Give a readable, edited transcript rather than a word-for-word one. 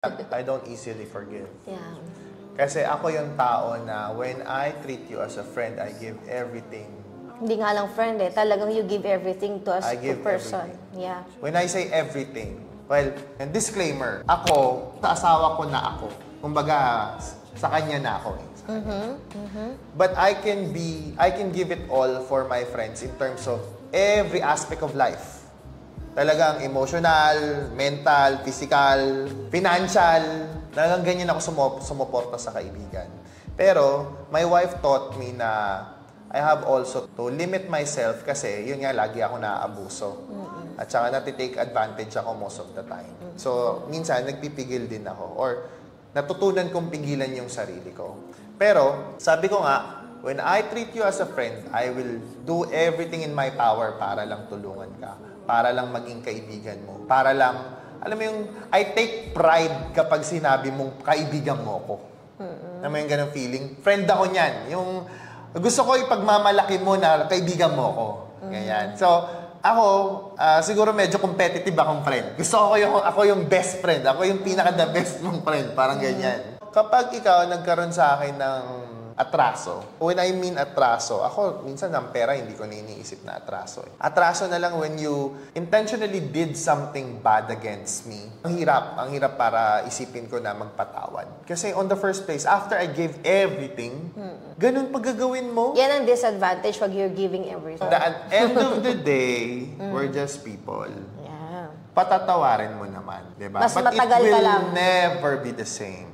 I don't easily forgive. Yeah. Kasi ako yung tao na when I treat you as a friend, I give everything. Hindi nga lang friend talagang you give everything to us, to person. Everything. Yeah. When I say everything, well, and disclaimer, ako, sa asawa ko na ako. Kumbaga, sa kanya na ako. But I can give it all for my friends in terms of every aspect of life. Talagang emotional, mental, physical, financial. Talagang ganyan ako sumuporta sa kaibigan. Pero, my wife taught me na I have also to limit myself kasi yun nga, lagi ako naaabuso. At saka natitake advantage ako most of the time. So, minsan, nagpipigil din ako. Or, natutunan kong pigilan yung sarili ko. Pero, sabi ko nga, when I treat you as a friend, I will do everything in my power para lang tulungan ka. Para lang maging kaibigan mo. Para lang, alam mo yung, I take pride kapag sinabi mong kaibigan mo ako. Alam mo yung ganong feeling? Friend ako niyan. Yung, gusto ko ipagmamalaki mo na kaibigan mo ako. Ganyan. So, ako, siguro medyo competitive akong friend. Gusto ko ako yung best friend. Ako yung pinaka-the best mong friend. Parang ganyan. Kapag ikaw nagkaroon sa akin ng atraso, when I mean atraso, ako minsan ang pera hindi ko na iniisip na atraso. Atraso na lang when you intentionally did something bad against me. Ang hirap para isipin ko na magpatawad. Kasi on the first place, after I gave everything, ganun pagagawin mo. Yan ang disadvantage pag you're giving everything. At the end of the day, we're just people. Yeah. Patatawarin mo naman, diba? Mas But matagal it ka will lang. never be the same.